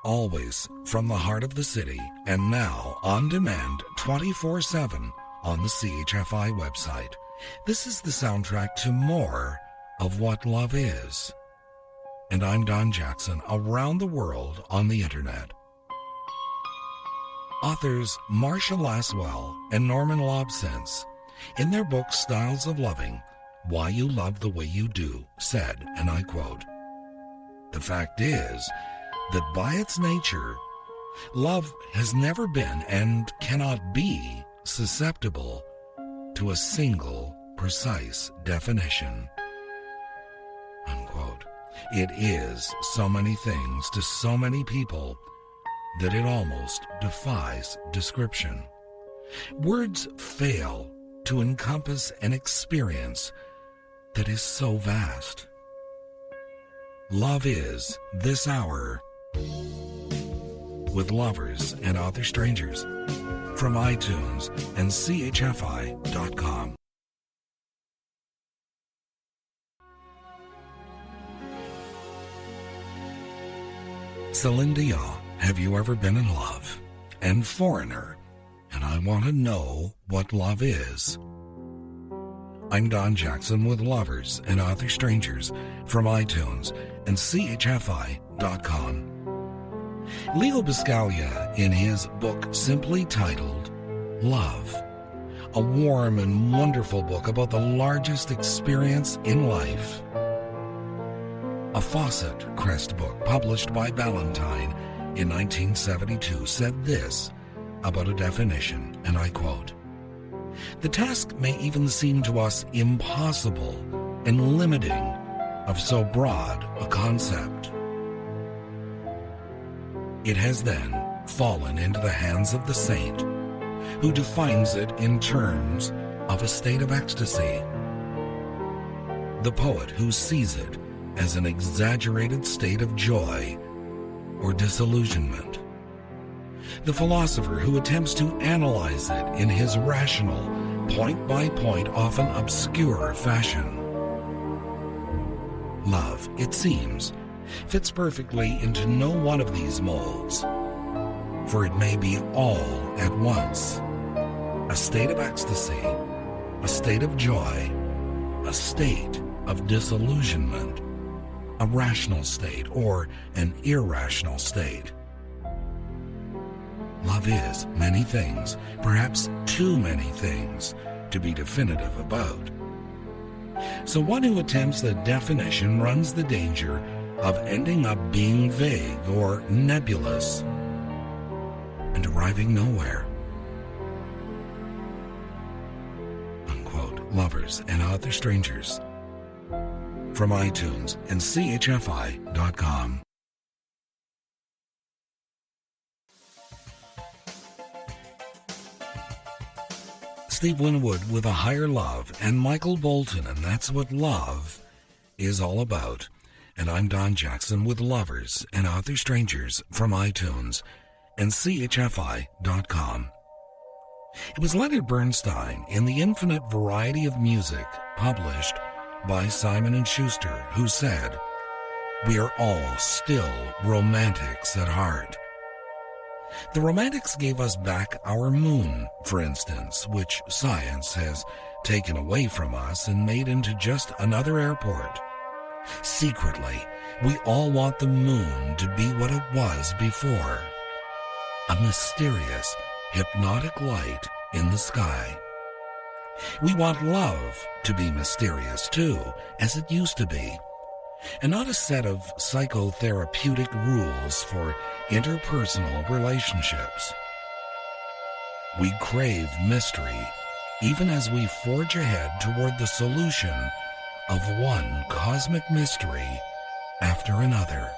always from the heart of the city, and now on demand 24/7 on the CHFI website. This is the soundtrack to more of what love is. And I'm Don Jackson, around the world on the internet. Authors Marsha Laswell and Norman Lobsenz, in their book Styles of Loving, Why You Love the Way You Do, said, and I quote, "The fact is that by its nature, love has never been and cannot be susceptible to a single precise definition." Unquote. It is so many things to so many people that it almost defies description. Words fail to encompass an experience that is so vast. Love is this hour with Lovers and Other Strangers from iTunes and CHFI.com. Celine Dion, have you ever been in love? And Foreigner, and I want to know what love is. I'm Don Jackson with Lovers and Other Strangers from iTunes and CHFI.com. Leo Buscaglia, in his book simply titled Love, a warm and wonderful book about the largest experience in life. A Fawcett Crest book published by Ballantine in 1972 said this about a definition, and I quote, "The task may even seem to us impossible and limiting of so broad a concept. It has then fallen into the hands of the saint, who defines it in terms of a state of ecstasy, the poet who sees it as an exaggerated state of joy or disillusionment, the philosopher who attempts to analyze it in his rational, point-by-point, often obscure fashion. Love, it seems, fits perfectly into no one of these molds, for it may be all at once, a state of ecstasy, a state of joy, a state of disillusionment, a rational state, or an irrational state. Love is many things, perhaps too many things, to be definitive about. So one who attempts the definition runs the danger of ending up being vague or nebulous and arriving nowhere." Unquote. Lovers and Other Strangers from iTunes and CHFI.com. Steve Winwood with A Higher Love and Michael Bolton, and that's what love is all about. And I'm Don Jackson with Lovers and Other Strangers from iTunes and CHFI.com. It was Leonard Bernstein in The Infinite Variety of Music, published by Simon & Schuster, who said, "We are all still romantics at heart." The Romantics gave us back our moon, for instance, which science has taken away from us and made into just another airport. Secretly, we all want the moon to be what it was before, a mysterious, hypnotic light in the sky. We want love to be mysterious, too, as it used to be, and not a set of psychotherapeutic rules for interpersonal relationships. We crave mystery, even as we forge ahead toward the solution of one cosmic mystery after another.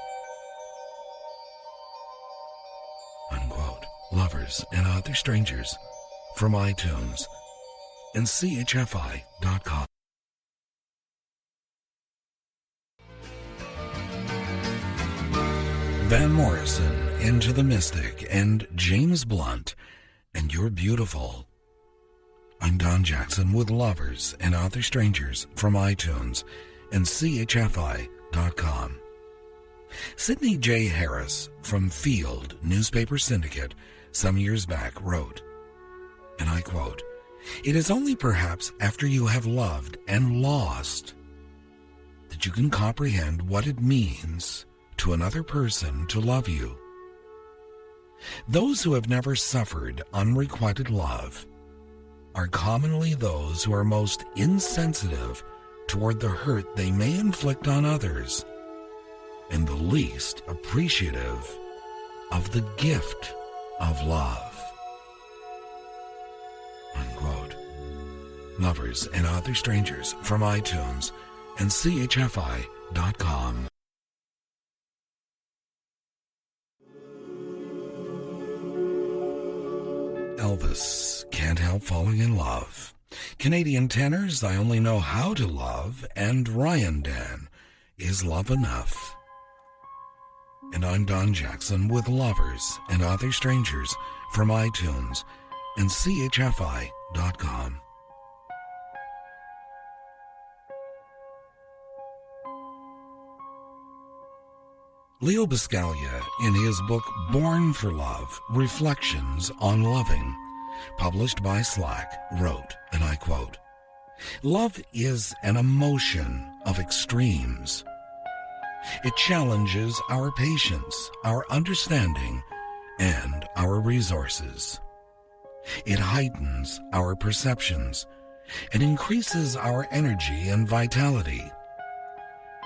Unquote. Lovers and Other Strangers from iTunes and CHFI.com. Van Morrison, Into the Mystic, and James Blunt, and You're Beautiful. I'm Don Jackson with Lovers and Other Strangers from iTunes and CHFI.com. Sidney J. Harris from Field Newspaper Syndicate some years back wrote, and I quote, "It is only perhaps after you have loved and lost that you can comprehend what it means to another person to love you. Those who have never suffered unrequited love are commonly those who are most insensitive toward the hurt they may inflict on others, and the least appreciative of the gift of love." Unquote. Lovers and Other Strangers from iTunes and CHFI.com. Elvis, Can't Help Falling in Love. Canadian Tenors, I Only Know How to Love, and RyanDan, Is Love Enough? And I'm Don Jackson with Lovers and Other Strangers from iTunes and CHFI.com. Leo Buscaglia, in his book Born for Love, Reflections on Loving, published by Slack, wrote, and I quote, "Love is an emotion of extremes. It challenges our patience, our understanding, and our resources. It heightens our perceptions and increases our energy and vitality.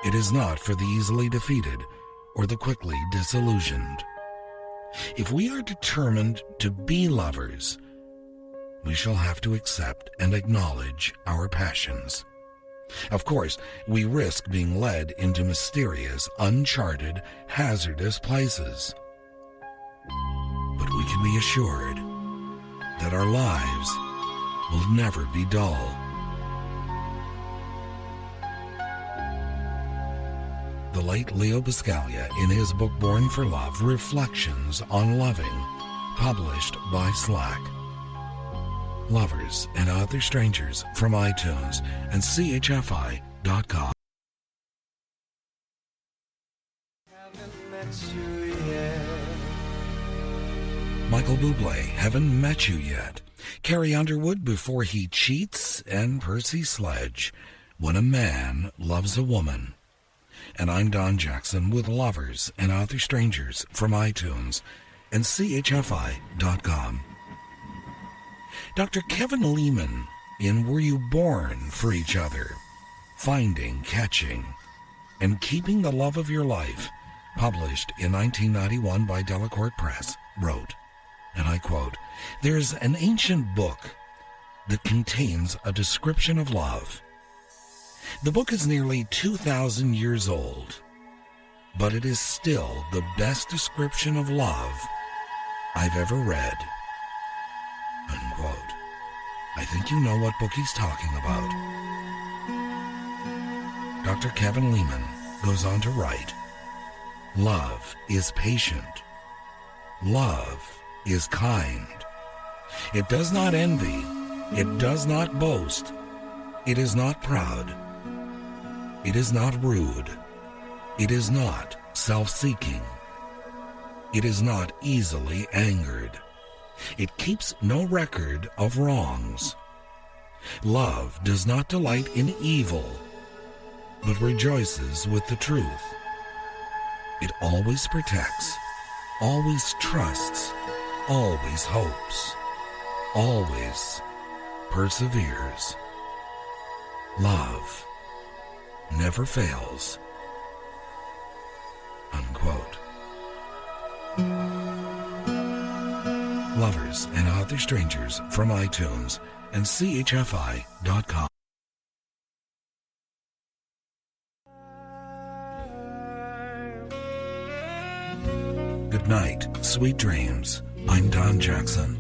It is not for the easily defeated or the quickly disillusioned. If we are determined to be lovers, we shall have to accept and acknowledge our passions. Of course, we risk being led into mysterious, uncharted, hazardous places. But we can be assured that our lives will never be dull." The late Leo Buscaglia, in his book Born for Love, Reflections on Loving, published by Slack. Lovers and Other Strangers from iTunes and CHFI.com. Michael Buble, Haven't Met You Yet. Carrie Underwood, Before He Cheats, and Percy Sledge, When a Man Loves a Woman. And I'm Don Jackson with Lovers and Other Strangers from iTunes and CHFI.com. Dr. Kevin Lehman, in Were You Born for Each Other? Finding, Catching, and Keeping the Love of Your Life, published in 1991 by Delacorte Press, wrote, and I quote, "There's an ancient book that contains a description of love. The book is nearly 2,000 years old, but it is still the best description of love I've ever read." Unquote. I think you know what book he's talking about. Dr. Kevin Lehman goes on to write, "Love is patient. Love is kind. It does not envy. It does not boast. It is not proud. It is not rude. It is not self-seeking. It is not easily angered. It keeps no record of wrongs. Love does not delight in evil, but rejoices with the truth. It always protects, always trusts, always hopes, always perseveres. Love never fails." Unquote. Lovers and Other Strangers from iTunes and CHFI.com. Good night, sweet dreams. I'm Don Jackson.